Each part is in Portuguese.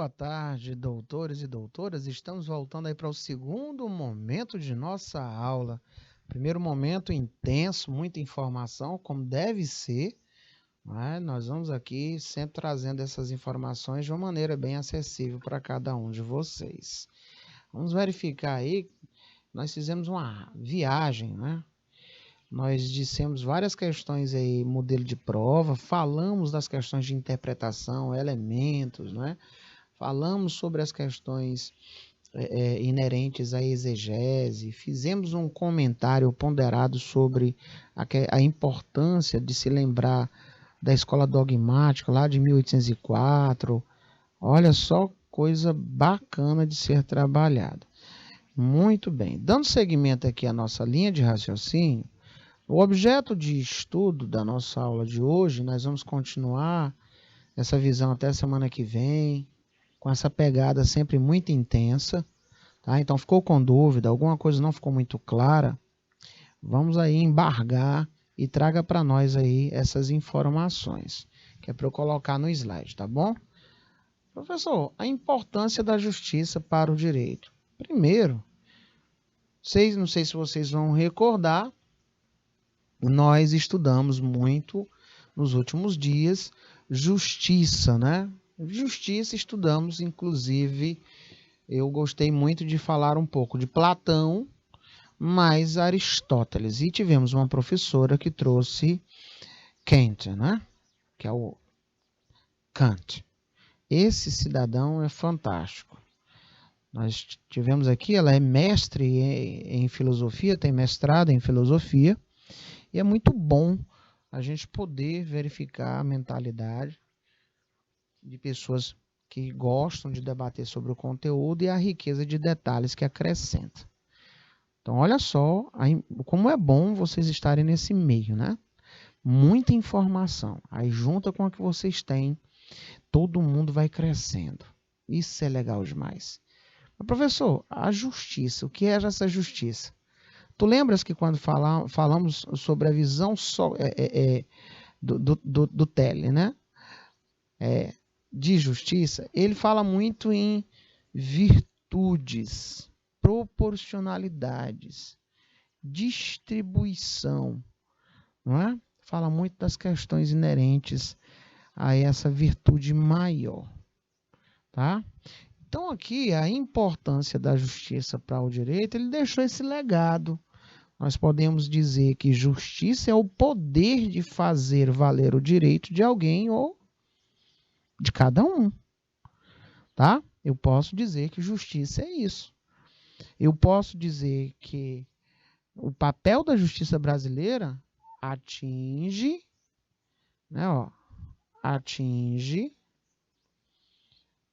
Boa tarde, doutores e doutoras. Estamos voltando aí para o segundo momento de nossa aula. Primeiro momento intenso, muita informação, como deve ser, né? Nós vamos aqui sempre trazendo essas informações de uma maneira bem acessível para cada um de vocês. Vamos verificar aí, nós fizemos uma viagem, né? Nós dissemos várias questões aí, modelo de prova, falamos das questões de interpretação, elementos, né? Falamos sobre as questões inerentes à exegese, fizemos um comentário ponderado sobre a importância de se lembrar da escola dogmática lá de 1804. Olha só, coisa bacana de ser trabalhada. Muito bem. Dando seguimento aqui à nossa linha de raciocínio, o objeto de estudo da nossa aula de hoje, nós vamos continuar essa visão até a semana que vem, com essa pegada sempre muito intensa, tá? Então ficou com dúvida, alguma coisa não ficou muito clara, vamos aí embargar e traga para nós aí essas informações, que é para eu colocar no slide, tá bom? Professor, a importância da justiça para o direito. Primeiro, não sei se vocês vão recordar, nós estudamos muito nos últimos dias justiça, né? Justiça estudamos, inclusive, eu gostei muito de falar um pouco de Platão, mais Aristóteles. E tivemos uma professora que trouxe Kant, né? Que é o Kant. Esse cidadão é fantástico. Nós tivemos aqui, ela é mestre em filosofia, tem mestrado em filosofia, e é muito bom a gente poder verificar a mentalidade de pessoas que gostam de debater sobre o conteúdo e a riqueza de detalhes que acrescenta. Então, olha só como é bom vocês estarem nesse meio, né? Muita informação. Aí, junta com a que vocês têm, todo mundo vai crescendo. Isso é legal demais. Mas, professor, a justiça, o que é essa justiça? Tu lembras que quando falamos sobre a visão do Telle, né? De justiça, ele fala muito em virtudes, proporcionalidades, distribuição, não é? Fala muito das questões inerentes a essa virtude maior, tá? Então aqui a importância da justiça para o direito, ele deixou esse legado. Nós podemos dizer que justiça é o poder de fazer valer o direito de alguém ou de cada um, tá? Eu posso dizer que justiça é isso. Eu posso dizer que o papel da justiça brasileira atinge, né, atinge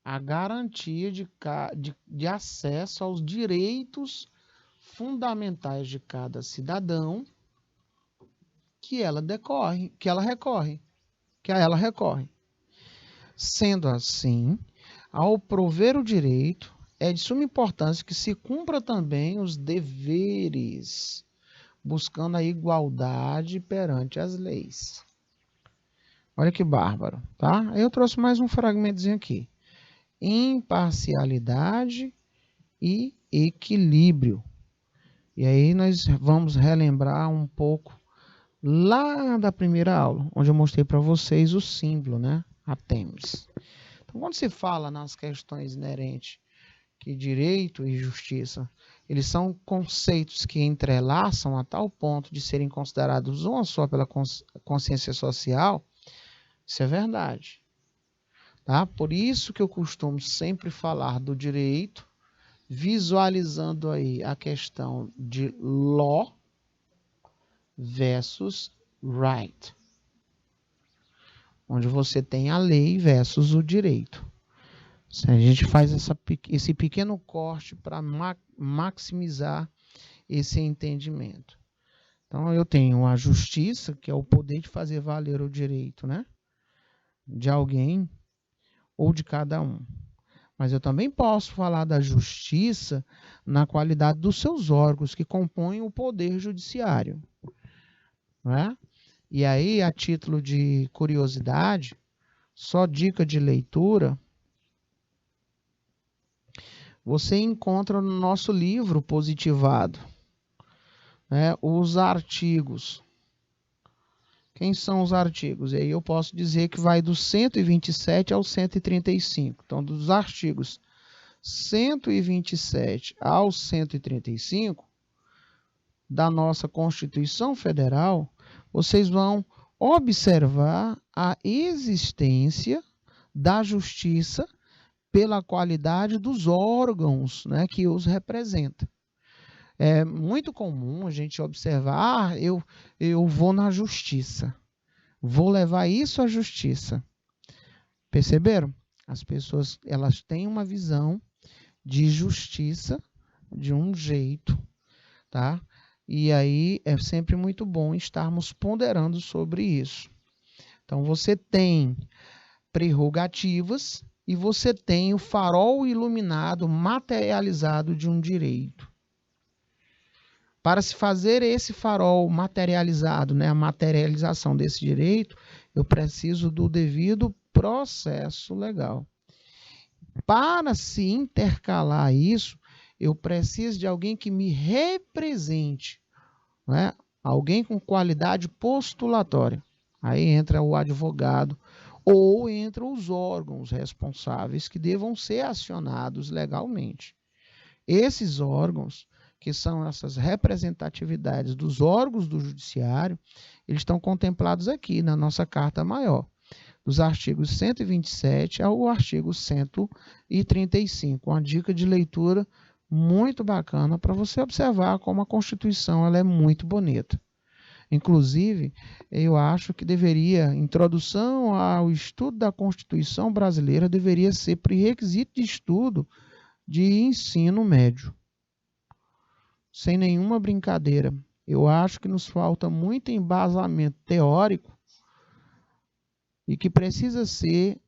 a garantia de acesso aos direitos fundamentais de cada cidadão que ela recorre. Sendo assim, ao prover o direito, é de suma importância que se cumpra também os deveres, buscando a igualdade perante as leis. Olha que bárbaro, tá? Eu trouxe mais um fragmentozinho aqui. Imparcialidade e equilíbrio. E aí nós vamos relembrar um pouco lá da primeira aula, onde eu mostrei para vocês o símbolo, né? A Têmis. Então, quando se fala nas questões inerentes que direito e justiça, eles são conceitos que entrelaçam a tal ponto de serem considerados uma só pela consciência social, isso é verdade. Tá? Por isso que eu costumo sempre falar do direito, visualizando aí a questão de law versus right, onde você tem a lei versus o direito. A gente faz esse pequeno corte para maximizar esse entendimento. Então, eu tenho a justiça, que é o poder de fazer valer o direito, né? De alguém ou de cada um. Mas eu também posso falar da justiça na qualidade dos seus órgãos que compõem o poder judiciário. Né? E aí, a título de curiosidade, só dica de leitura, você encontra no nosso livro positivado, né, os artigos. Quem são os artigos? E aí eu posso dizer que vai do 127 ao 135. Então, dos artigos 127 ao 135 da nossa Constituição Federal, vocês vão observar a existência da justiça pela qualidade dos órgãos, né, que os representam. É muito comum a gente observar, eu vou na justiça, vou levar isso à justiça. Perceberam? As pessoas, elas têm uma visão de justiça de um jeito, tá? E aí é sempre muito bom estarmos ponderando sobre isso. Então você tem prerrogativas e você tem o farol iluminado, materializado de um direito. Para se fazer esse farol materializado, né, a materialização desse direito, eu preciso do devido processo legal. Para se intercalar isso, eu preciso de alguém que me represente, né? Alguém com qualidade postulatória. Aí entra o advogado ou entram os órgãos responsáveis que devam ser acionados legalmente. Esses órgãos, que são essas representatividades dos órgãos do judiciário, eles estão contemplados aqui na nossa Carta Maior, dos artigos 127 ao artigo 135. Uma dica de leitura muito bacana para você observar como a Constituição ela é muito bonita. Inclusive, eu acho que introdução ao estudo da Constituição brasileira deveria ser pré-requisito de estudo de ensino médio. Sem nenhuma brincadeira. Eu acho que nos falta muito embasamento teórico e que precisa ser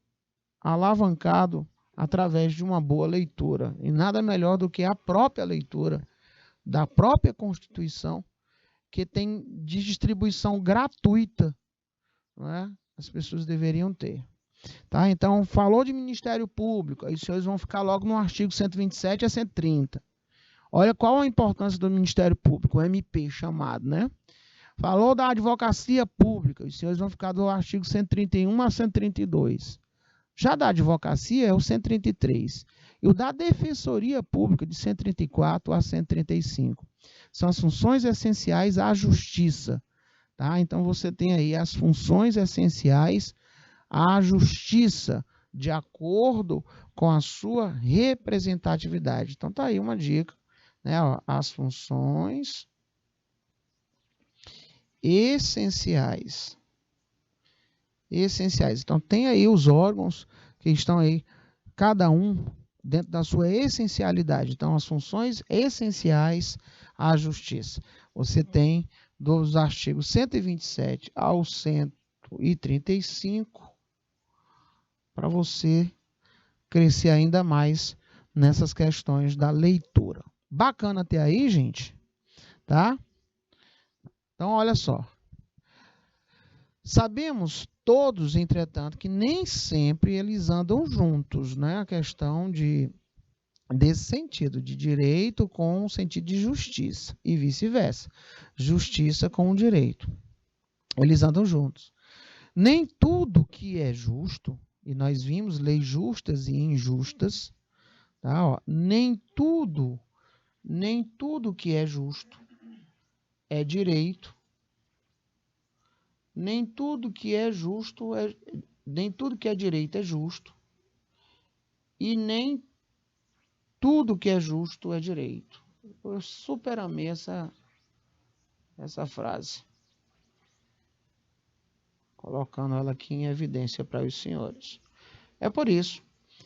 alavancado através de uma boa leitura. E nada melhor do que a própria leitura da própria Constituição, que tem de distribuição gratuita, né? As pessoas deveriam ter. Tá? Então, falou de Ministério Público, aí os senhores vão ficar logo no artigo 127 a 130. Olha qual a importância do Ministério Público, o MP chamado, né? Falou da Advocacia Pública, os senhores vão ficar do artigo 131 a 132. Já da Advocacia é o 133. E o da Defensoria Pública, de 134 a 135. São as funções essenciais à justiça. Tá? Então, você tem aí as funções essenciais à justiça, de acordo com a sua representatividade. Então, tá aí uma dica, né? Ó, as funções essenciais. Então, tem aí os órgãos que estão aí, cada um dentro da sua essencialidade. Então, as funções essenciais à justiça. Você tem dos artigos 127 ao 135 para você crescer ainda mais nessas questões da leitura. Bacana até aí, gente? Tá? Então, olha só. Sabemos todos, entretanto, que nem sempre eles andam juntos, né? A questão desse sentido, de direito com o sentido de justiça e vice-versa. Justiça com o direito. Eles andam juntos. Nem tudo que é justo, e nós vimos leis justas e injustas, tá? Ó, nem tudo que é justo é direito. Nem tudo que é justo nem tudo que é direito é justo. E nem tudo que é justo é direito. Eu super amei essa frase. Colocando ela aqui em evidência para os senhores. É por isso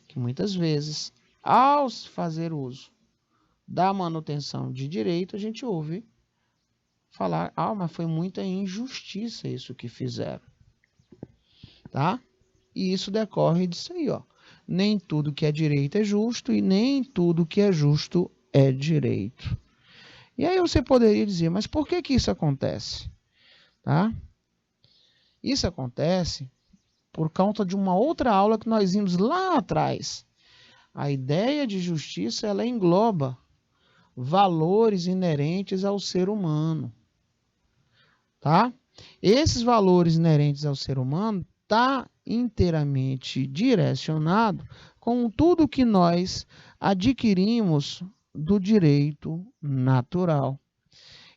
que muitas vezes, ao se fazer uso da manutenção de direito, a gente ouve falar, mas foi muita injustiça isso que fizeram. Tá? E isso decorre disso aí, ó. Nem tudo que é direito é justo e nem tudo que é justo é direito. E aí você poderia dizer, mas por que isso acontece? Tá? Isso acontece por conta de uma outra aula que nós vimos lá atrás. A ideia de justiça, ela engloba valores inerentes ao ser humano, tá? Esses valores inerentes ao ser humano tá inteiramente direcionado com tudo que nós adquirimos do direito natural.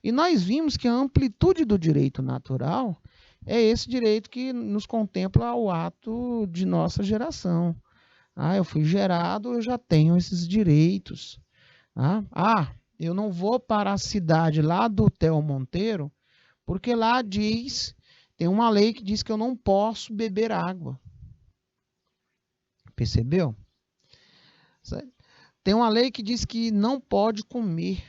E nós vimos que a amplitude do direito natural é esse direito que nos contempla ao ato de nossa geração. Eu fui gerado, eu já tenho esses direitos. Eu não vou para a cidade lá do Theo Monteiro, porque lá tem uma lei que diz que eu não posso beber água. Percebeu? Tem uma lei que diz que não pode comer.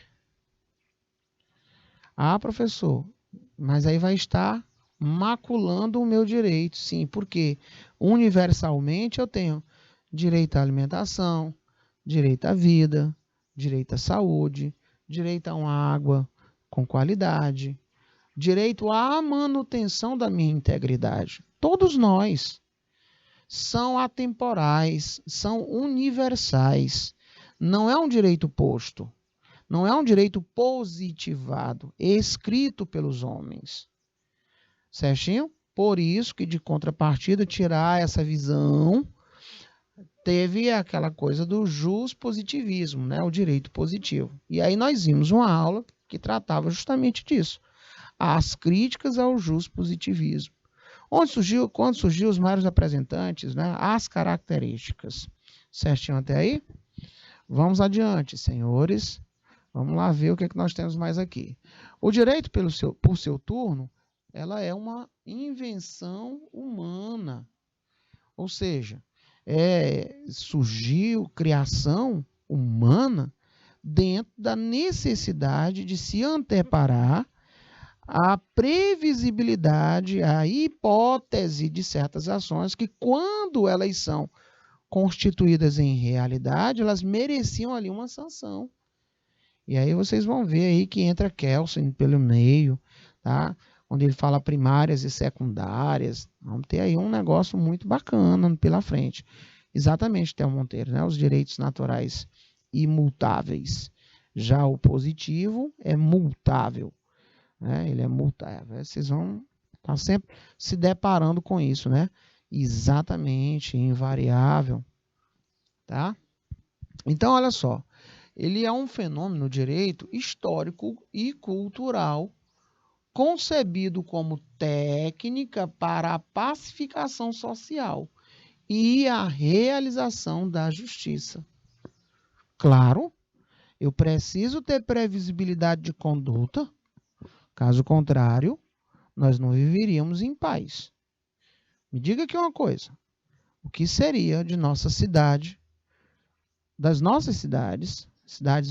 Professor, mas aí vai estar maculando o meu direito. Sim, porque universalmente eu tenho direito à alimentação, direito à vida, direito à saúde, direito a uma água com qualidade, direito à manutenção da minha integridade. Todos nós são atemporais, são universais. Não é um direito posto, não é um direito positivado, escrito pelos homens. Certinho? Por isso que, de contrapartida, tirar essa visão, teve aquela coisa do juspositivismo, né? O direito positivo. E aí nós vimos uma aula que tratava justamente disso. As críticas ao juspositivismo. Quando surgiu os maiores representantes, né? As características. Certinho até aí? Vamos adiante, senhores. Vamos lá ver o que nós temos mais aqui. O direito por seu turno, ela é uma invenção humana. Ou seja, surgiu criação humana dentro da necessidade de se anteparar à previsibilidade, à hipótese de certas ações que, quando elas são constituídas em realidade, elas mereciam ali uma sanção. E aí vocês vão ver aí que entra Kelsen pelo meio, tá? Onde ele fala primárias e secundárias. Vamos ter aí um negócio muito bacana pela frente. Exatamente, Theo Monteiro, né? Os direitos naturais imutáveis. Já o positivo é multável, né? Ele é multável. Vocês vão estar sempre se deparando com isso, né? Exatamente, invariável, tá? Então, olha só. Ele é um fenômeno do direito histórico e cultural, concebido como técnica para a pacificação social e a realização da justiça. Claro, eu preciso ter previsibilidade de conduta, caso contrário, nós não viveríamos em paz. Me diga aqui uma coisa, o que seria de nossa cidade, das nossas cidades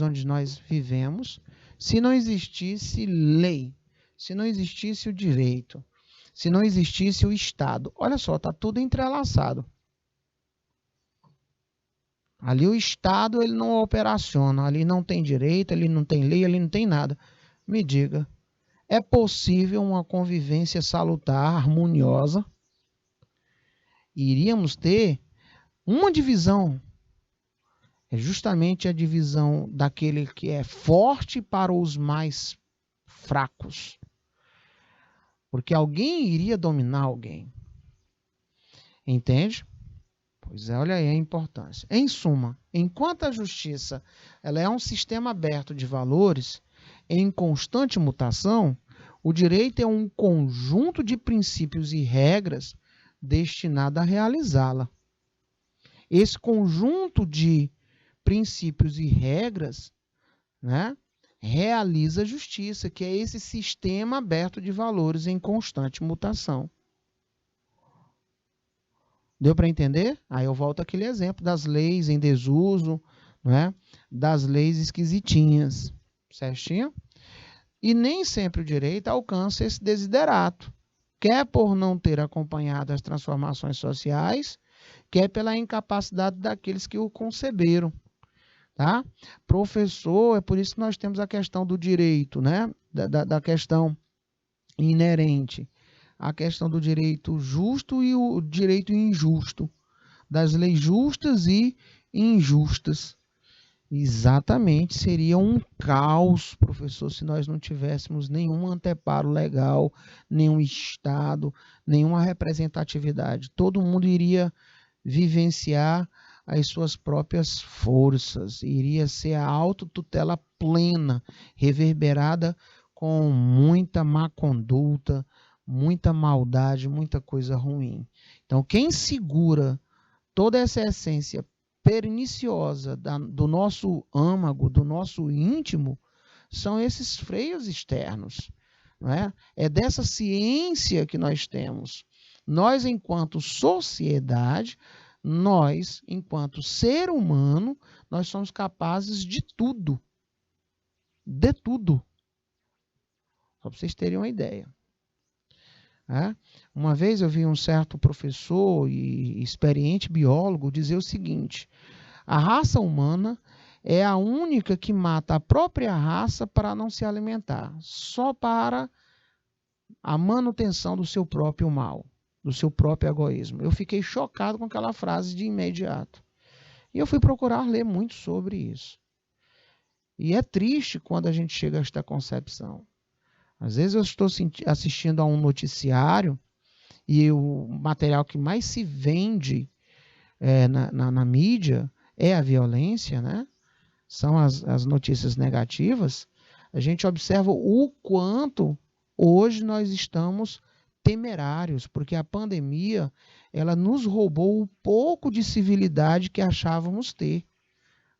onde nós vivemos, se não existisse lei, se não existisse o direito, se não existisse o Estado? Olha só, está tudo entrelaçado. Ali o Estado ele não operaciona, ali não tem direito, ali não tem lei, ali não tem nada. Me diga, é possível uma convivência salutar, harmoniosa? Iríamos ter uma divisão. É justamente a divisão daquele que é forte para os mais fracos. Porque alguém iria dominar alguém. Entende? Pois é, olha aí a importância. Em suma, enquanto a justiça ela é um sistema aberto de valores em constante mutação, o direito é um conjunto de princípios e regras destinado a realizá-la. Esse conjunto de princípios e regras, né, realiza a justiça, que é esse sistema aberto de valores em constante mutação. Deu para entender? Aí eu volto àquele exemplo das leis em desuso, né, das leis esquisitinhas, certinho? E nem sempre o direito alcança esse desiderato, quer por não ter acompanhado as transformações sociais, quer pela incapacidade daqueles que o conceberam. Tá? Professor, é por isso que nós temos a questão do direito, né? Da questão inerente, a questão do direito justo e o direito injusto, das leis justas e injustas. Exatamente, seria um caos, professor, se nós não tivéssemos nenhum anteparo legal, nenhum Estado, nenhuma representatividade. Todo mundo iria vivenciar as suas próprias forças, iria ser a autotutela plena, reverberada com muita má conduta, muita maldade, muita coisa ruim. Então, quem segura toda essa essência perniciosa do nosso âmago, do nosso íntimo, são esses freios externos. Não é? É dessa ciência que nós temos. Nós, enquanto sociedade, nós, enquanto ser humano, nós somos capazes de tudo. De tudo. Só para vocês terem uma ideia. Uma vez eu vi um certo professor e experiente biólogo dizer o seguinte: a raça humana é a única que mata a própria raça para não se alimentar, só para a manutenção do seu próprio mal, do seu próprio egoísmo. Eu fiquei chocado com aquela frase de imediato. E eu fui procurar ler muito sobre isso. E é triste quando a gente chega a esta concepção. Às vezes eu estou assistindo a um noticiário e o material que mais se vende na mídia é a violência, né? São as notícias negativas. A gente observa o quanto hoje nós estamos temerários, porque a pandemia ela nos roubou o pouco de civilidade que achávamos ter.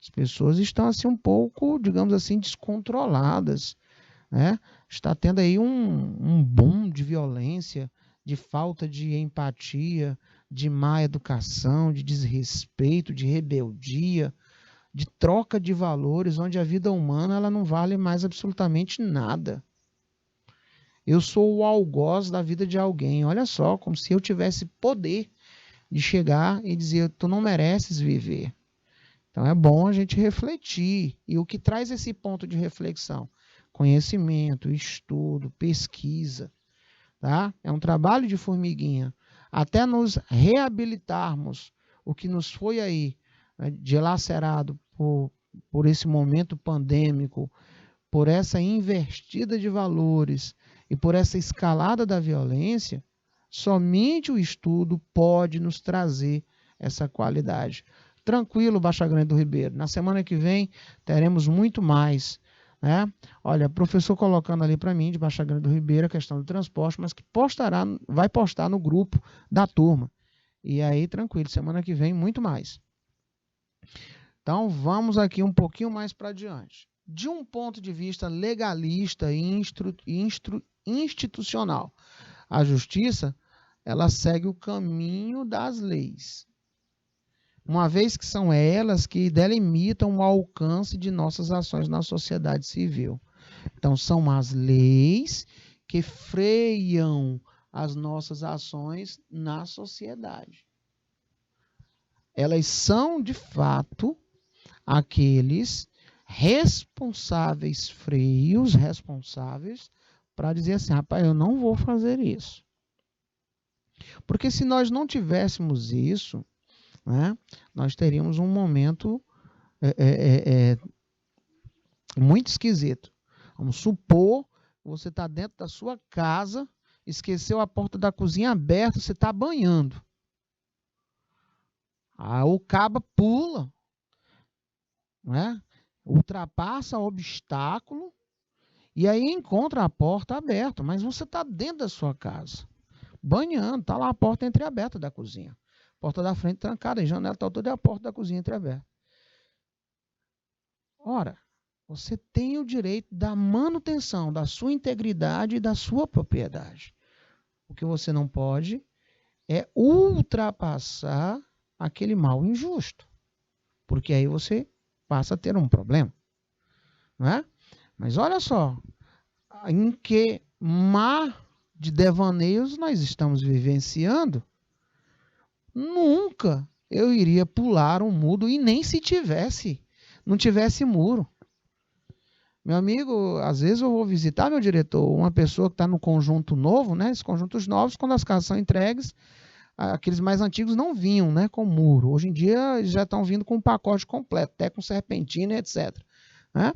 As pessoas estão assim um pouco, digamos assim, descontroladas. Né? Está tendo aí um boom de violência, de falta de empatia, de má educação, de desrespeito, de rebeldia, de troca de valores, onde a vida humana ela não vale mais absolutamente nada. Eu sou o algoz da vida de alguém, olha só, como se eu tivesse poder de chegar e dizer, tu não mereces viver. Então é bom a gente refletir. E o que traz esse ponto de reflexão? Conhecimento, estudo, pesquisa. Tá? É um trabalho de formiguinha. Até nos reabilitarmos o que nos foi aí dilacerado por esse momento pandêmico, por essa invertida de valores e por essa escalada da violência, somente o estudo pode nos trazer essa qualidade. Tranquilo, Baixa Grande do Ribeiro. Na semana que vem teremos muito mais. Né? Olha, professor colocando ali para mim, de Baixa Grande do Ribeiro, a questão do transporte, mas que vai postar no grupo da turma. E aí, tranquilo, semana que vem, muito mais. Então, vamos aqui um pouquinho mais para adiante. De um ponto de vista legalista e institucional, a justiça, ela segue o caminho das leis. Uma vez que são elas que delimitam o alcance de nossas ações na sociedade civil. Então, são as leis que freiam as nossas ações na sociedade. Elas são, de fato, aqueles responsáveis, freios responsáveis, para dizer assim, rapaz, eu não vou fazer isso. Porque se nós não tivéssemos isso, né, nós teríamos um momento muito esquisito. Vamos supor que você está dentro da sua casa, esqueceu a porta da cozinha aberta, você está banhando. O caba pula, né, ultrapassa o obstáculo e aí encontra a porta aberta, mas você está dentro da sua casa, banhando, está lá a porta entreaberta da cozinha. Porta da frente trancada, a janela está toda e a porta da cozinha entreaberta. Ora, você tem o direito da manutenção da sua integridade e da sua propriedade. O que você não pode é ultrapassar aquele mal injusto, porque aí você passa a ter um problema. Não é? Mas olha só, em que mar de devaneios nós estamos vivenciando. Nunca eu iria pular um muro, e nem se não tivesse muro. Meu amigo, às vezes eu vou visitar, meu diretor, uma pessoa que está no conjunto novo, né? Esses conjuntos novos, quando as casas são entregues, aqueles mais antigos não vinham, né, com muro. Hoje em dia já estão vindo com um pacote completo, até com serpentina, etc. Né?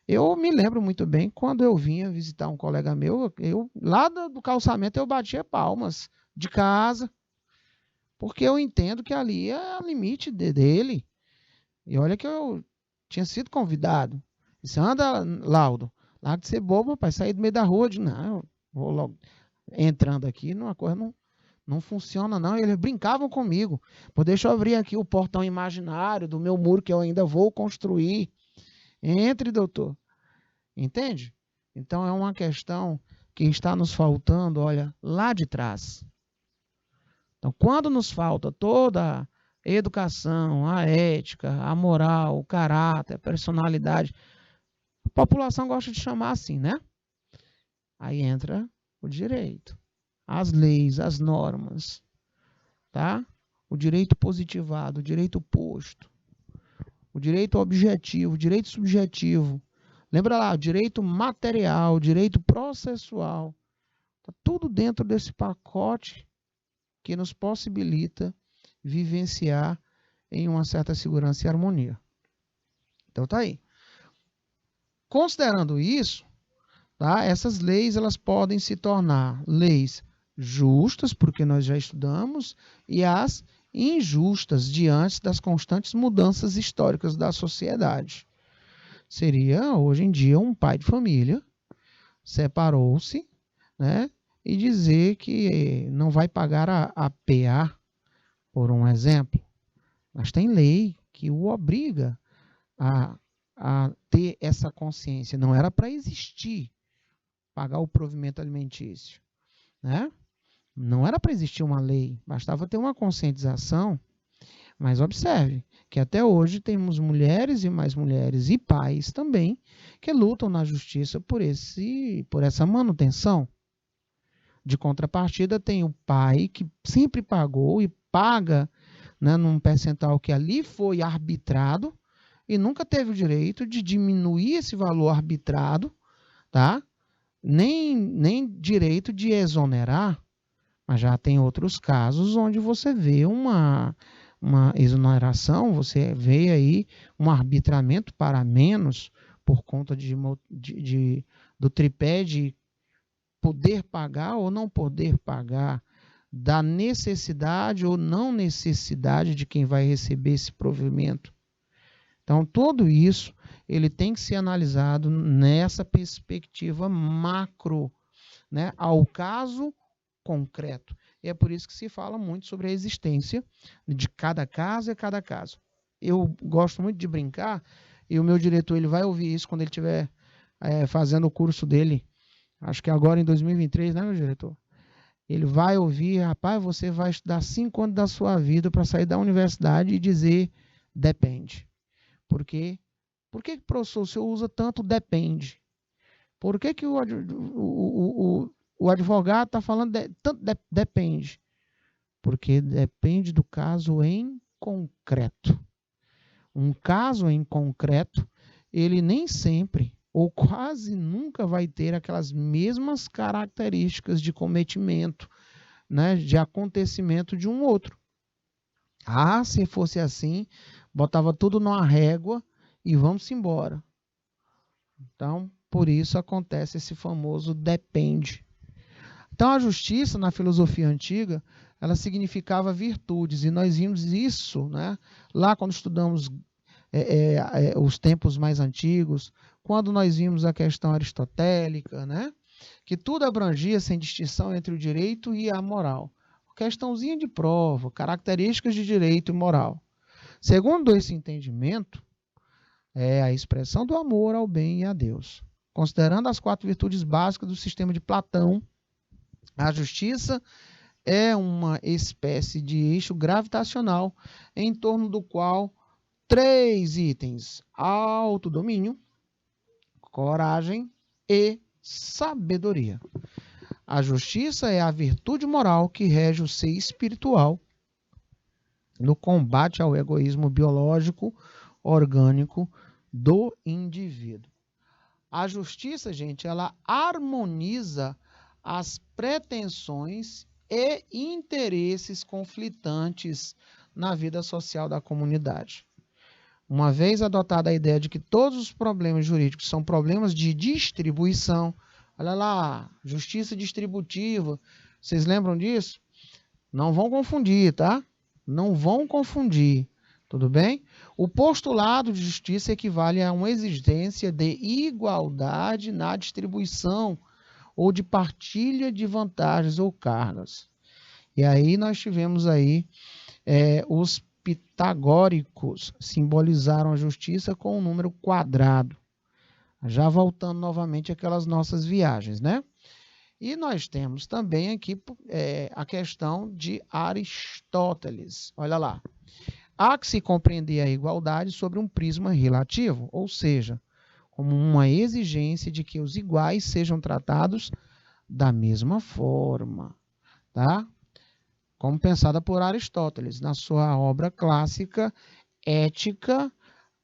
Eu me lembro muito bem quando eu vinha visitar um colega meu, lá do calçamento eu batia palmas de casa, porque eu entendo que ali é o limite dele. E olha que eu tinha sido convidado. Disse, anda, Laudo, larga de ser bobo, rapaz, sair do meio da rua. Não, eu vou logo entrando aqui, uma coisa não funciona, não. E eles brincavam comigo. Pô, deixa eu abrir aqui o portão imaginário do meu muro que eu ainda vou construir. Entre, doutor. Entende? Então é uma questão que está nos faltando, olha, lá de trás. Então, quando nos falta toda a educação, a ética, a moral, o caráter, a personalidade, a população gosta de chamar assim, né? Aí entra o direito, as leis, as normas, tá? O direito positivado, o direito posto, o direito objetivo, o direito subjetivo. Lembra lá, o direito material, o direito processual. Tá tudo dentro desse pacote que nos possibilita vivenciar em uma certa segurança e harmonia. Então tá aí. Considerando isso, tá? Essas leis elas podem se tornar leis justas, porque nós já estudamos, e as injustas diante das constantes mudanças históricas da sociedade. Seria, hoje em dia, um pai de família separou-se, né, e dizer que não vai pagar a PA, por um exemplo. Mas tem lei que o obriga a ter essa consciência. Não era para existir pagar o provimento alimentício, né? Não era para existir uma lei, bastava ter uma conscientização. Mas observe que até hoje temos mulheres e mais mulheres e pais também que lutam na justiça por essa manutenção. De contrapartida, tem o pai que sempre pagou e paga, né, num percentual que ali foi arbitrado e nunca teve o direito de diminuir esse valor arbitrado, tá? Nem direito de exonerar, mas já tem outros casos onde você vê uma exoneração, você vê aí um arbitramento para menos por conta do tripé de poder pagar ou não poder pagar, da necessidade ou não necessidade de quem vai receber esse provimento. Então, tudo isso ele tem que ser analisado nessa perspectiva macro, né, ao caso concreto. E é por isso que se fala muito sobre a existência de cada caso e cada caso. Eu gosto muito de brincar, e o meu diretor ele vai ouvir isso quando ele estiver fazendo o curso dele, acho que agora em 2023, né, meu diretor? Ele vai ouvir, rapaz, você vai estudar 5 anos da sua vida para sair da universidade e dizer depende. Por quê? Por que, professor, o senhor usa tanto depende? Por que o advogado está falando tanto depende? Porque depende do caso em concreto. Um caso em concreto, ele nem sempre ou quase nunca vai ter aquelas mesmas características de cometimento, né, de acontecimento de um outro. Ah, se fosse assim, botava tudo numa régua e vamos embora. Então, por isso acontece esse famoso depende. Então, a justiça, na filosofia antiga, ela significava virtudes, e nós vimos isso, né, lá quando estudamos os tempos mais antigos, quando nós vimos a questão aristotélica, né, que tudo abrangia sem distinção entre o direito e a moral. Questãozinha de prova, características de direito e moral. Segundo esse entendimento, é a expressão do amor ao bem e a Deus. Considerando as 4 virtudes básicas do sistema de Platão, a justiça é uma espécie de eixo gravitacional em torno do qual 3 itens: autodomínio, coragem e sabedoria. A justiça é a virtude moral que rege o ser espiritual no combate ao egoísmo biológico, orgânico do indivíduo. A justiça, gente, ela harmoniza as pretensões e interesses conflitantes na vida social da comunidade. Uma vez adotada a ideia de que todos os problemas jurídicos são problemas de distribuição, olha lá, justiça distributiva, vocês lembram disso? Não vão confundir, tá? Não vão confundir, tudo bem? O postulado de justiça equivale a uma exigência de igualdade na distribuição ou de partilha de vantagens ou cargas. E aí nós tivemos aí os pitagóricos simbolizaram a justiça com um número quadrado. Já voltando novamente àquelas nossas viagens, né? E nós temos também aqui a questão de Aristóteles. Olha lá. Há que se compreender a igualdade sobre um prisma relativo, ou seja, como uma exigência de que os iguais sejam tratados da mesma forma, tá? Como pensada por Aristóteles, na sua obra clássica Ética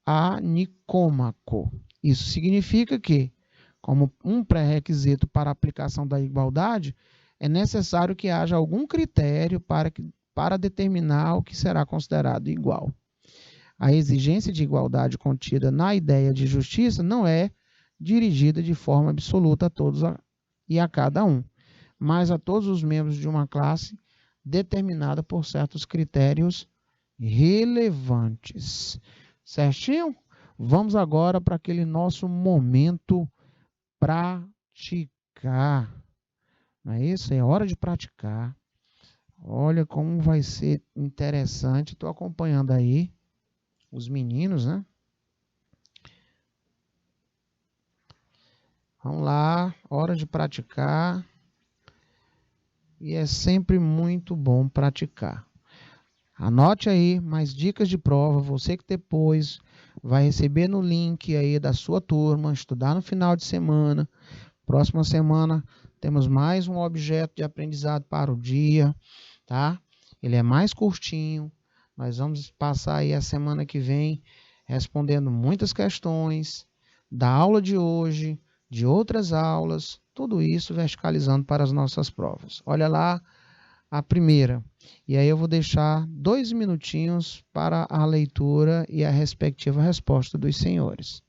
a Nicômaco. Isso significa que, como um pré-requisito para a aplicação da igualdade, é necessário que haja algum critério para determinar o que será considerado igual. A exigência de igualdade contida na ideia de justiça não é dirigida de forma absoluta a todos e a cada um, mas a todos os membros de uma classe determinada por certos critérios relevantes. Certinho? Vamos agora para aquele nosso momento praticar. Não é isso? É hora de praticar. Olha como vai ser interessante. Estou acompanhando aí os meninos, né? Vamos lá, hora de praticar. E é sempre muito bom praticar. Anote aí mais dicas de prova. Você que depois vai receber no link aí da sua turma, estudar no final de semana. Próxima semana temos mais um objeto de aprendizado para o dia, tá? Ele é mais curtinho. Nós vamos passar aí a semana que vem respondendo muitas questões da aula de hoje, de outras aulas, tudo isso verticalizando para as nossas provas. Olha lá a primeira. E aí eu vou deixar 2 minutinhos para a leitura e a respectiva resposta dos senhores.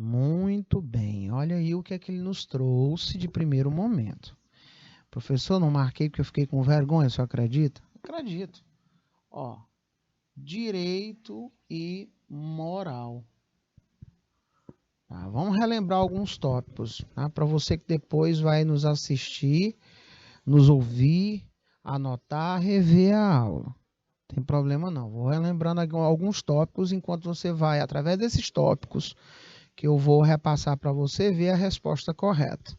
Muito bem. Olha aí o que é que ele nos trouxe de primeiro momento. Professor, não marquei porque eu fiquei com vergonha, você acredita? Acredito. Ó, direito e moral. Tá, vamos relembrar alguns tópicos, tá? Para você que depois vai nos assistir, nos ouvir, anotar, rever a aula. Tem problema não. Vou relembrando alguns tópicos enquanto você vai, através desses tópicos, que eu vou repassar para você ver a resposta correta.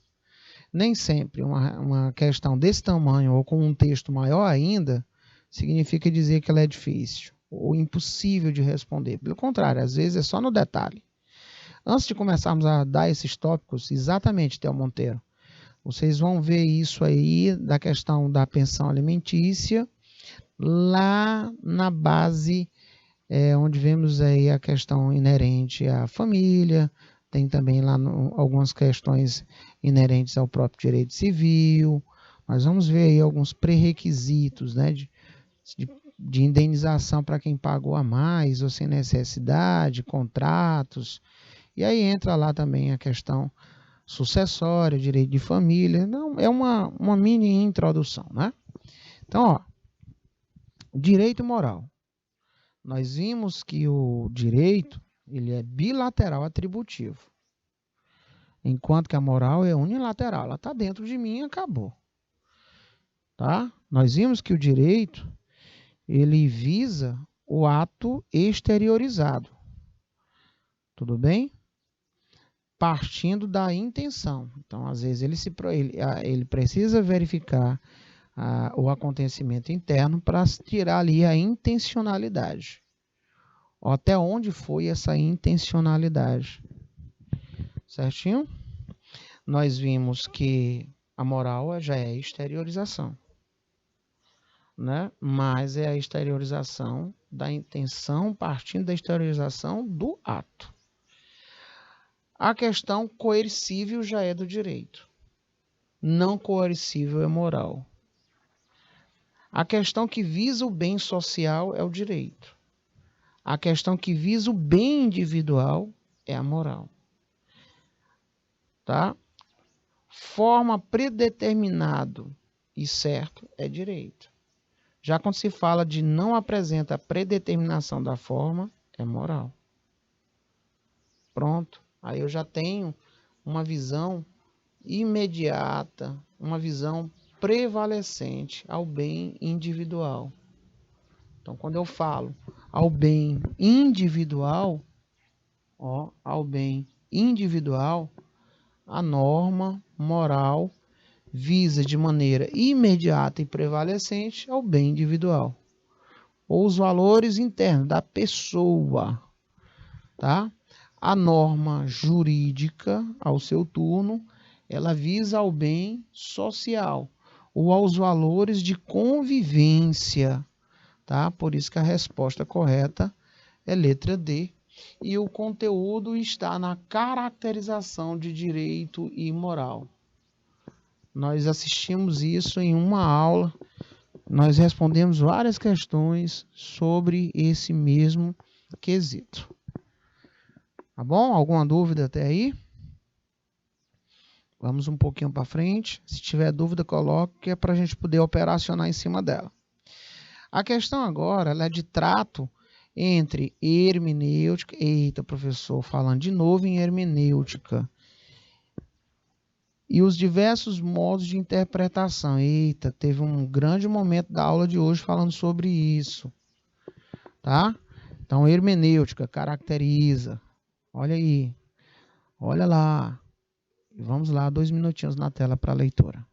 Nem sempre uma questão desse tamanho ou com um texto maior ainda significa dizer que ela é difícil ou impossível de responder. Pelo contrário, às vezes é só no detalhe. Antes de começarmos a dar esses tópicos, exatamente, Theo Monteiro, vocês vão ver isso aí da questão da pensão alimentícia lá na base, onde vemos aí a questão inerente à família, tem também lá algumas questões inerentes ao próprio direito civil. Nós vamos ver aí alguns pré-requisitos, né, de indenização para quem pagou a mais ou sem necessidade, contratos. E aí entra lá também a questão sucessória, direito de família. Não, é uma mini introdução, né? Então, ó, direito moral. Nós vimos que o direito ele é bilateral atributivo, enquanto que a moral é unilateral. Ela está dentro de mim e acabou. Tá? Nós vimos que o direito ele visa o ato exteriorizado. Tudo bem? Partindo da intenção. Então, às vezes, ele precisa verificar o acontecimento interno para tirar ali a intencionalidade. Ou até onde foi essa intencionalidade. Certinho? Nós vimos que a moral já é exteriorização, né? Mas é a exteriorização da intenção partindo da exteriorização do ato. A questão coercível já é do direito. Não coercível é moral. A questão que visa o bem social é o direito. A questão que visa o bem individual é a moral. Tá? Forma predeterminado e certo é direito. Já quando se fala de não apresenta a predeterminação da forma, é moral. Pronto. Aí eu já tenho uma visão imediata, uma visão prevalecente ao bem individual. Então, quando eu falo ao bem individual, ao bem individual, a norma moral visa de maneira imediata e prevalecente ao bem individual, ou os valores internos da pessoa, tá? A norma jurídica, ao seu turno, ela visa ao bem social ou aos valores de convivência, tá? Por isso que a resposta correta é letra D. E o conteúdo está na caracterização de direito e moral. Nós assistimos isso em uma aula, nós respondemos várias questões sobre esse mesmo quesito. Tá bom? Alguma dúvida até aí? Vamos um pouquinho para frente. Se tiver dúvida, coloque, que é para a gente poder operacionar em cima dela. A questão agora ela é de trato entre hermenêutica. Eita, professor, falando de novo em hermenêutica. E os diversos modos de interpretação. Eita, teve um grande momento da aula de hoje falando sobre isso. Tá? Então, hermenêutica caracteriza. Olha aí. Olha lá. Vamos lá, 2 minutinhos na tela para a leitura.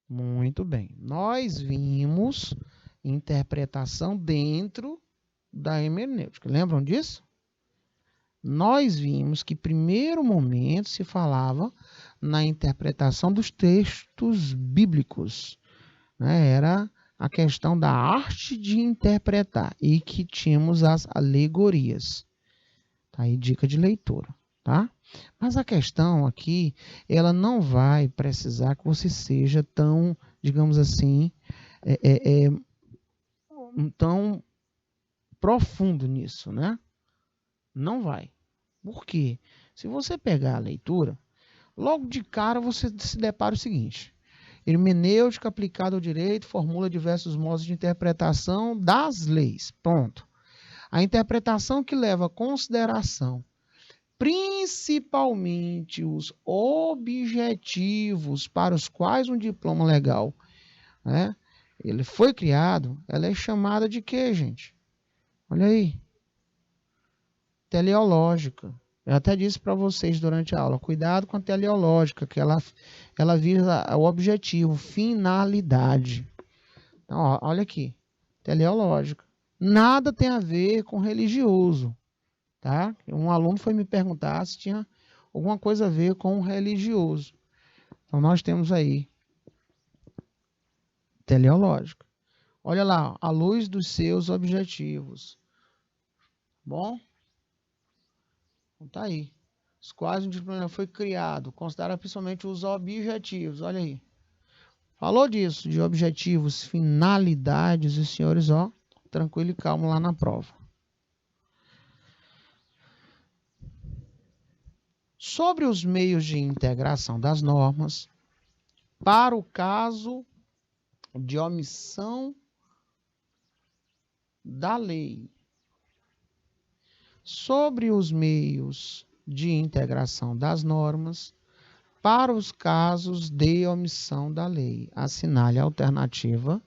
Muito bem. Nós vimos interpretação dentro da hermenêutica. Lembram disso? Nós vimos que, primeiro momento, se falava na interpretação dos textos bíblicos, né? Era a questão da arte de interpretar e que tínhamos as alegorias. Tá aí dica de leitura, tá? Mas a questão aqui, ela não vai precisar que você seja tão, digamos assim, tão profundo nisso, né? Não vai. Por quê? Se você pegar a leitura, logo de cara você se depara o seguinte: hermenêutica aplicada ao direito formula diversos modos de interpretação das leis. Ponto. A interpretação que leva a consideração principalmente os objetivos para os quais um diploma legal, né, ele foi criado, ela é chamada de quê, gente? Olha aí. Teleológica. Eu até disse para vocês durante a aula, cuidado com a teleológica, que ela visa o objetivo, finalidade. Então, ó, olha aqui, teleológica. Nada tem a ver com religioso, tá? Um aluno foi me perguntar se tinha alguma coisa a ver com religioso. Então, nós temos aí teleológica. Olha lá, à luz dos seus objetivos. Bom? Então, tá aí. Os quais um diploma foi criado, considera principalmente os objetivos. Olha aí. Falou disso, de objetivos, finalidades, os senhores, ó, tranquilo e calmo lá na prova. Sobre os meios de integração das normas, para o caso de omissão da lei. Sobre os meios de integração das normas, para os casos de omissão da lei, assinale a alternativa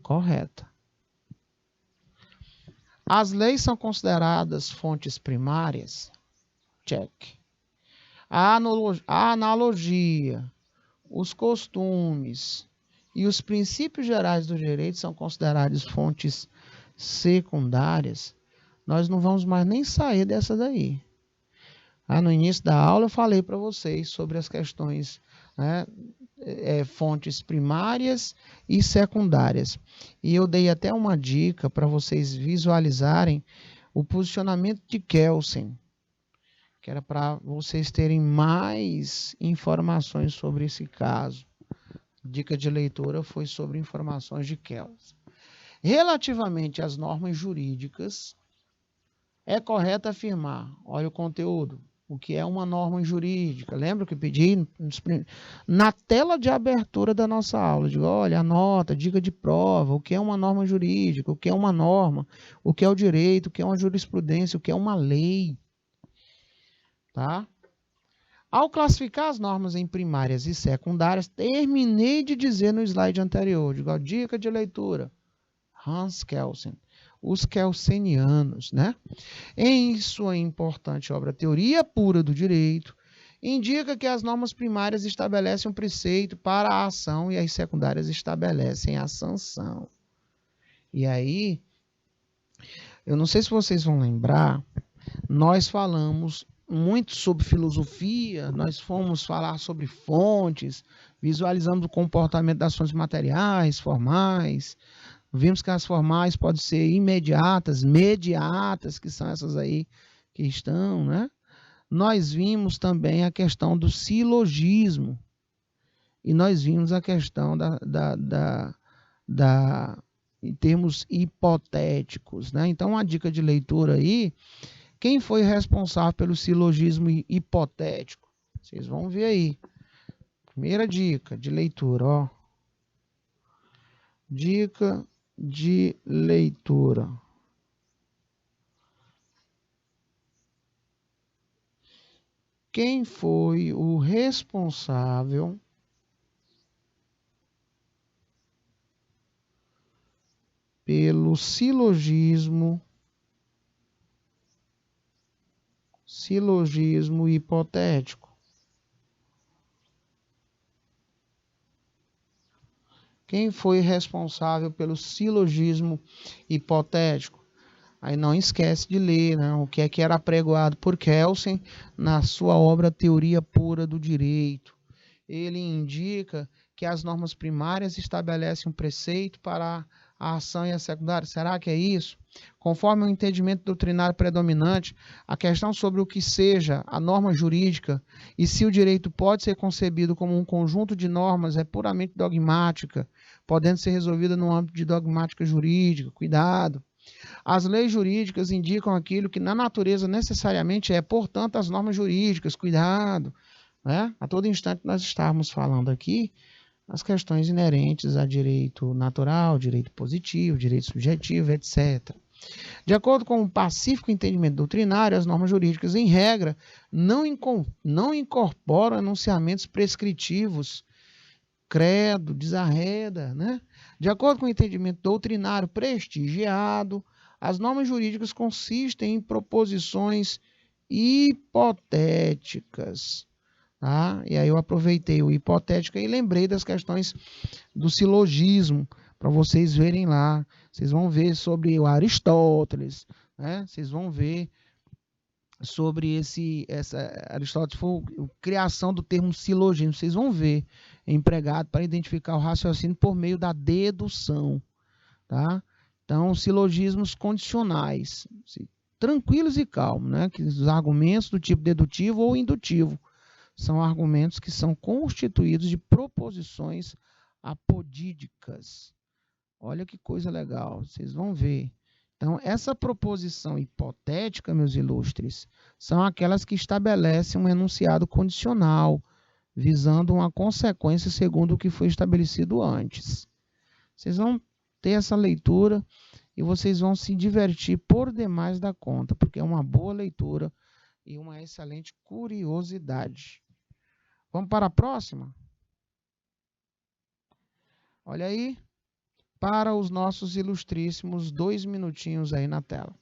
correta. As leis são consideradas fontes primárias? Check. A analogia, os costumes e os princípios gerais do direito são considerados fontes secundárias? Nós não vamos mais nem sair dessa daí. No início da aula eu falei para vocês sobre as questões, né, fontes primárias e secundárias. E eu dei até uma dica para vocês visualizarem o posicionamento de Kelsen, que era para vocês terem mais informações sobre esse caso. Dica de leitura foi sobre informações de Kelsen. Relativamente às normas jurídicas, é correto afirmar, olha o conteúdo, o que é uma norma jurídica. Lembra que eu pedi na tela de abertura da nossa aula? Digo, olha, anota, dica de prova, o que é uma norma jurídica, o que é uma norma, o que é o direito, o que é uma jurisprudência, o que é uma lei. Tá? Ao classificar as normas em primárias e secundárias, terminei de dizer no slide anterior, digo, dica de leitura, Hans Kelsen, os kelsenianos, né? Em sua importante obra Teoria Pura do Direito, indica que as normas primárias estabelecem um preceito para a ação e as secundárias estabelecem a sanção. E aí, eu não sei se vocês vão lembrar, nós falamos muito sobre filosofia, nós fomos falar sobre fontes, visualizamos o comportamento das fontes materiais, formais. Vimos que as formais podem ser imediatas, mediatas, que são essas aí que estão, né? Nós vimos também a questão do silogismo. E nós vimos a questão em termos hipotéticos, né? Então, uma dica de leitura aí, quem foi responsável pelo silogismo hipotético? Vocês vão ver aí. Primeira dica de leitura, ó. Dica de leitura. Quem foi o responsável pelo silogismo hipotético? Quem foi responsável pelo silogismo hipotético? Aí não esquece de ler, né, o que é que era apregoado por Kelsen na sua obra Teoria Pura do Direito. Ele indica que as normas primárias estabelecem um preceito para a ação e a secundária. Será que é isso? Conforme o entendimento doutrinário predominante, a questão sobre o que seja a norma jurídica e se o direito pode ser concebido como um conjunto de normas é puramente dogmática, podendo ser resolvida no âmbito de dogmática jurídica. Cuidado! As leis jurídicas indicam aquilo que na natureza necessariamente é, portanto, as normas jurídicas. Cuidado! Né? A todo instante nós estávamos falando aqui as questões inerentes a direito natural, direito positivo, direito subjetivo, etc. De acordo com o pacífico entendimento doutrinário, as normas jurídicas, em regra, não incorporam enunciamentos prescritivos, credo, desarreda, né? De acordo com o entendimento doutrinário prestigiado, as normas jurídicas consistem em proposições hipotéticas. Tá? E aí eu aproveitei o hipotético e lembrei das questões do silogismo, para vocês verem lá. Vocês vão ver sobre o Aristóteles, né? Vocês vão ver sobre Aristóteles foi a criação do termo silogismo. Vocês vão ver empregado para identificar o raciocínio por meio da dedução. Tá? Então, silogismos condicionais, tranquilos e calmos, né? Que os argumentos do tipo dedutivo ou indutivo são argumentos que são constituídos de proposições apodídicas. Olha que coisa legal, vocês vão ver. Então, essa proposição hipotética, meus ilustres, são aquelas que estabelecem um enunciado condicional, visando uma consequência segundo o que foi estabelecido antes. Vocês vão ter essa leitura e vocês vão se divertir por demais da conta, porque é uma boa leitura e uma excelente curiosidade. Vamos para a próxima? Olha aí, para os nossos ilustríssimos 2 minutinhos aí na tela.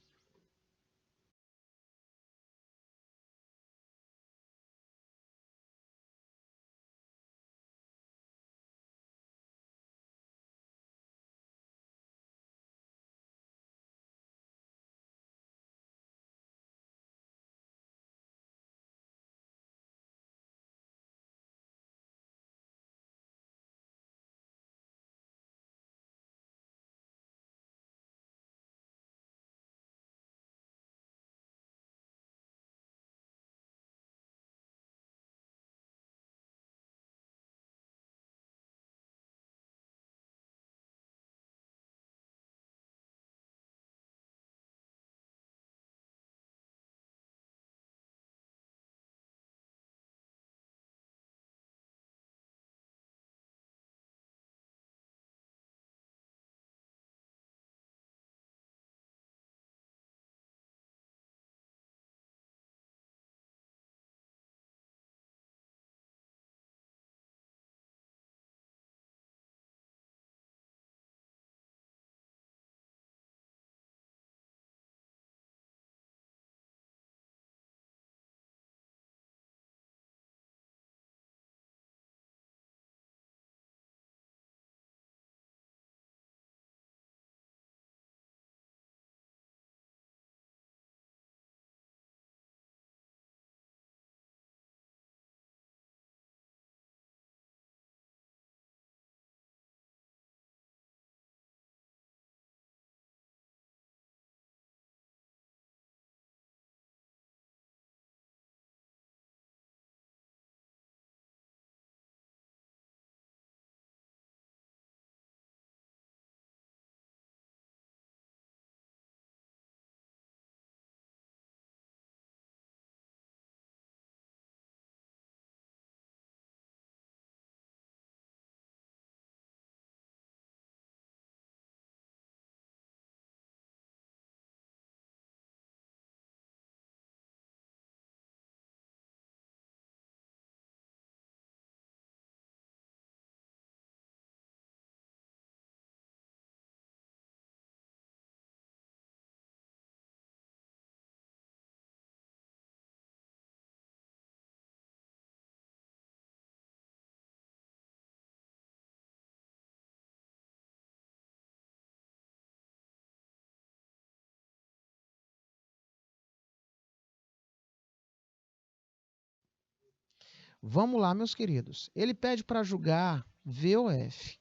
Vamos lá, meus queridos. Ele pede para julgar VOF.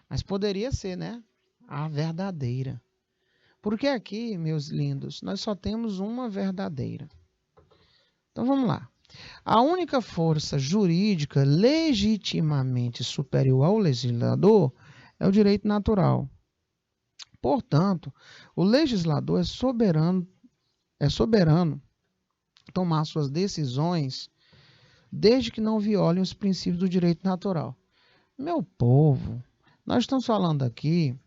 Mas poderia ser, né? A verdadeira. Porque aqui, meus lindos, nós só temos uma verdadeira. Então vamos lá. A única força jurídica legitimamente superior ao legislador é o direito natural. Portanto, o legislador é soberano tomar suas decisões desde que não violem os princípios do direito natural. Meu povo, nós estamos falando aqui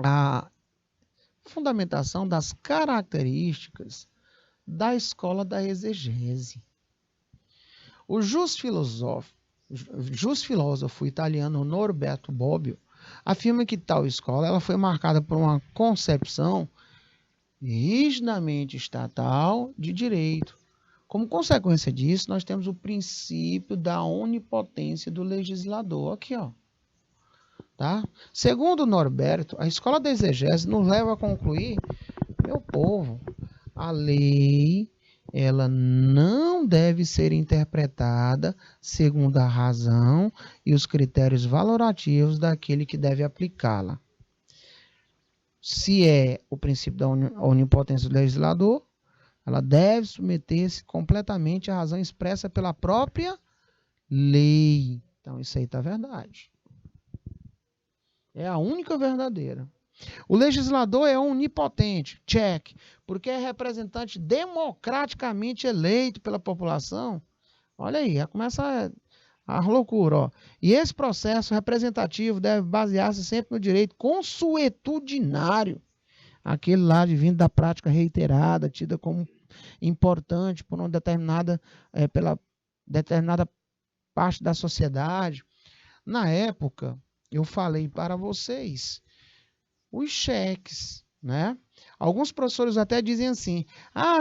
a fundamentação das características da escola da exegese. O filósofo italiano Norberto Bobbio afirma que tal escola ela foi marcada por uma concepção rigidamente estatal de direito. Como consequência disso, nós temos o princípio da onipotência do legislador. Aqui, ó. Tá? Segundo Norberto, a escola da exegese nos leva a concluir, meu povo, a lei ela não deve ser interpretada segundo a razão e os critérios valorativos daquele que deve aplicá-la. Se é o princípio da onipotência do legislador, ela deve submeter-se completamente à razão expressa pela própria lei. Então, isso aí está verdade. É a única verdadeira. O legislador é onipotente, check, porque é representante democraticamente eleito pela população. Olha aí, já começa a loucura. Ó. E esse processo representativo deve basear-se sempre no direito consuetudinário, aquele lá de vindo da prática reiterada, tida como importante por uma pela determinada parte da sociedade. Na época, eu falei para vocês os cheques, né? Alguns professores até dizem assim,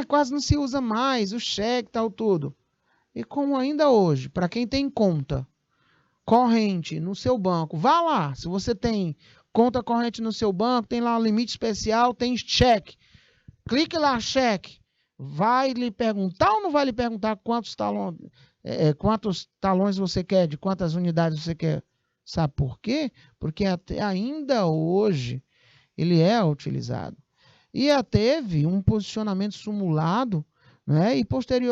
quase não se usa mais o cheque, tal, tudo. E como ainda hoje, para quem tem conta corrente no seu banco, vá lá, se você tem conta corrente no seu banco, tem lá um limite especial, tem cheque. Clique lá, cheque. Vai lhe perguntar ou não vai lhe perguntar quantos talões você quer, de quantas unidades você quer? Sabe por quê? Porque até ainda hoje ele é utilizado. E teve um posicionamento simulado, né, e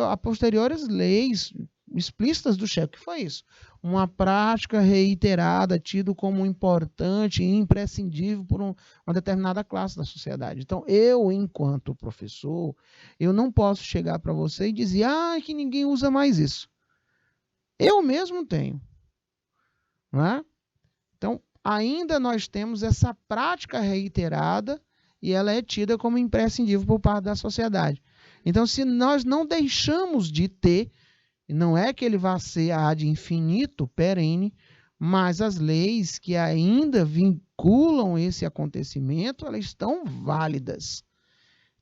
a posteriores leis explícitas do cheque. O que foi isso? Uma prática reiterada, tido como importante e imprescindível por uma determinada classe da sociedade. Então, eu, enquanto professor, eu não posso chegar para você e dizer que ninguém usa mais isso. Eu mesmo tenho. Né? Então, ainda nós temos essa prática reiterada e ela é tida como imprescindível por parte da sociedade. Então, se nós não deixamos de ter, não é que ele vá ser ad infinito, perene, mas as leis que ainda vinculam esse acontecimento, elas estão válidas.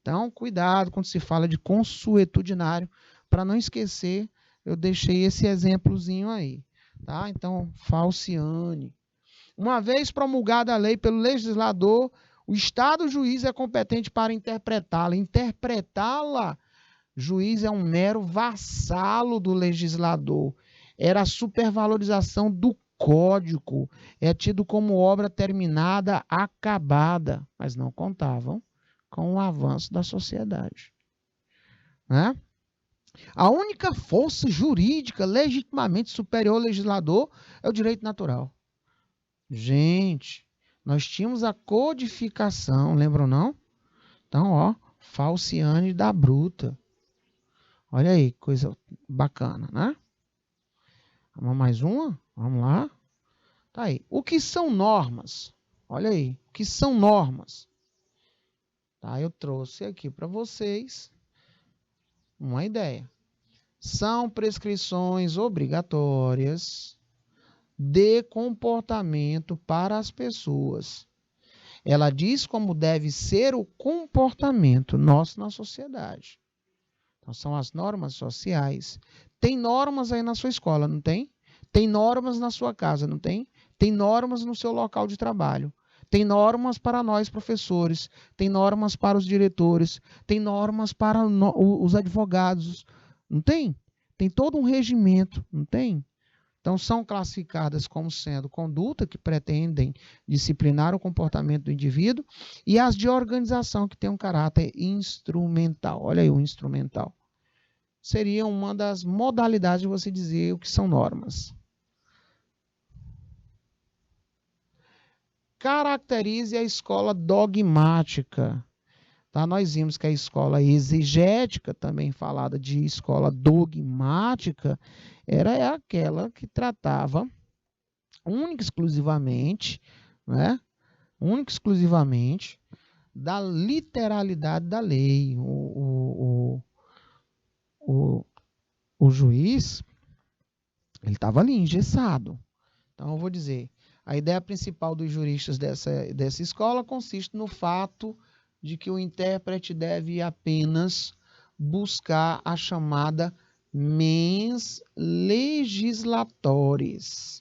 Então, cuidado quando se fala de consuetudinário, para não esquecer, eu deixei esse exemplozinho aí. Tá? Então, falciane. Uma vez promulgada a lei pelo legislador, o Estado juiz é competente para interpretá-la. Interpretá-la, juiz é um mero vassalo do legislador. Era a supervalorização do código. É tido como obra terminada, acabada. Mas não contavam com o avanço da sociedade. Né? A única força jurídica legitimamente superior ao legislador é o direito natural. Gente, nós tínhamos a codificação, lembram não? Então, ó, falciane da bruta. Olha aí, coisa bacana, né? Vamos mais uma? Vamos lá. Tá aí. O que são normas? Olha aí, o que são normas? Tá, eu trouxe aqui para vocês uma ideia. São prescrições obrigatórias de comportamento para as pessoas. Ela diz como deve ser o comportamento nosso na sociedade. Então, são as normas sociais. Tem normas aí na sua escola, não tem? Tem normas na sua casa, não tem? Tem normas no seu local de trabalho. Tem normas para nós, professores. Tem normas para os diretores. Tem normas para os advogados. Não tem? tem todo um regimento, não tem? Então, são classificadas como sendo conduta que pretendem disciplinar o comportamento do indivíduo e as de organização que tem um caráter instrumental. Olha aí o instrumental. Seria uma das modalidades de você dizer o que são normas. Caracterize a escola dogmática. Tá? Nós vimos que a escola exegética, também falada de escola dogmática, era aquela que tratava única e exclusivamente, né? Única e exclusivamente da literalidade da lei. O juiz, ele estava ali engessado. Então, eu vou dizer, a ideia principal dos juristas dessa escola consiste no fato de que o intérprete deve apenas buscar a chamada mens legislatores,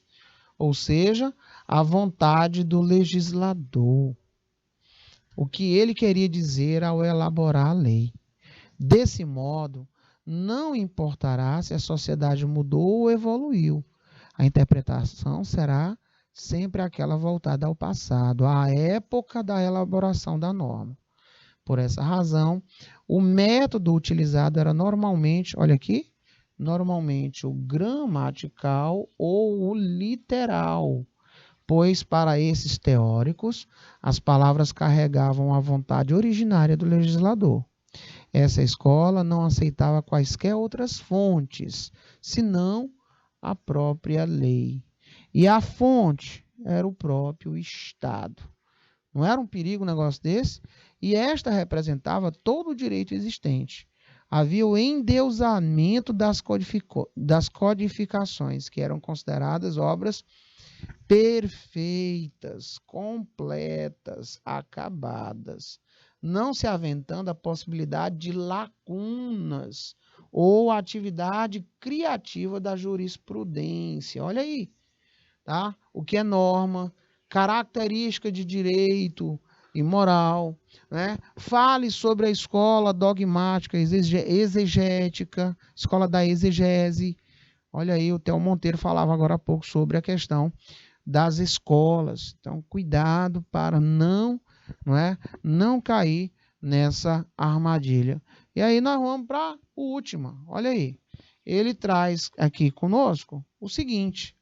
ou seja, a vontade do legislador. O que ele queria dizer ao elaborar a lei. Desse modo, não importará se a sociedade mudou ou evoluiu. A interpretação será sempre aquela voltada ao passado, à época da elaboração da norma. Por essa razão, o método utilizado era normalmente, olha aqui, normalmente o gramatical ou o literal, pois para esses teóricos, as palavras carregavam a vontade originária do legislador. Essa escola não aceitava quaisquer outras fontes, senão a própria lei. E a fonte era o próprio Estado. Não era um perigo um negócio desse? E esta representava todo o direito existente. Havia o endeusamento das codificações, que eram consideradas obras perfeitas, completas, acabadas, não se aventando a possibilidade de lacunas ou atividade criativa da jurisprudência. Olha aí, tá? O que é norma, característica de direito e moral, né? Fale sobre a escola dogmática, exegética, escola da exegese. Olha aí, o Theo Monteiro falava agora há pouco sobre a questão das escolas. Então, cuidado para não cair nessa armadilha. E aí nós vamos para a última. Olha aí. Ele traz aqui conosco o seguinte.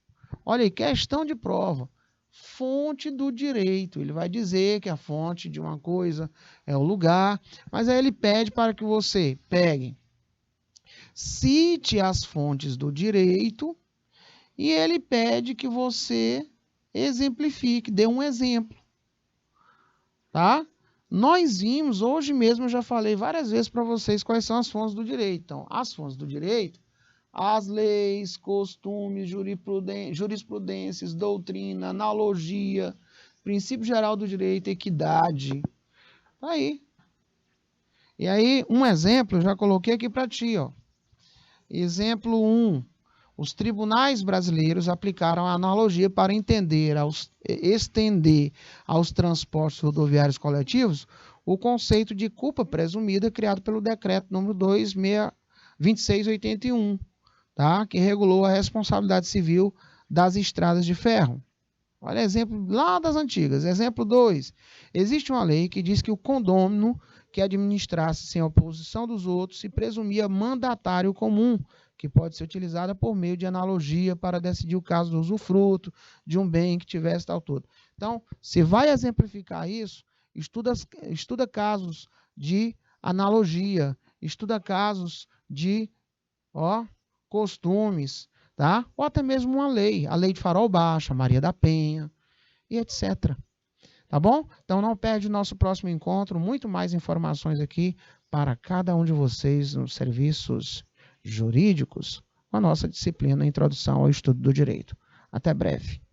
Olha aí, questão de prova. Fonte do direito. Ele vai dizer que a fonte de uma coisa é o lugar, mas aí ele pede para que você pegue, cite as fontes do direito e ele pede que você exemplifique, dê um exemplo. Tá? Nós vimos, hoje mesmo eu já falei várias vezes para vocês quais são as fontes do direito. Então, as fontes do direito, as leis, costumes, jurisprudências, doutrina, analogia, princípio geral do direito, equidade. Tá aí. E aí, um exemplo, eu já coloquei aqui para ti, ó. Exemplo 1. Os tribunais brasileiros aplicaram a analogia para estender aos transportes rodoviários coletivos o conceito de culpa presumida criado pelo decreto número 2681, tá? Que regulou a responsabilidade civil das estradas de ferro. Olha, exemplo lá das antigas. Exemplo 2. Existe uma lei que diz que o condômino que administrasse sem oposição dos outros se presumia mandatário comum, que pode ser utilizada por meio de analogia para decidir o caso do usufruto de um bem que tivesse tal todo. Então, se vai exemplificar isso, estuda casos de analogia, estuda casos de costumes, tá? Ou até mesmo uma lei, a lei de Farol Baixo, a Maria da Penha, e etc. Tá bom? Então não perde o nosso próximo encontro, muito mais informações aqui para cada um de vocês nos serviços jurídicos, com a nossa disciplina Introdução ao Estudo do Direito. Até breve.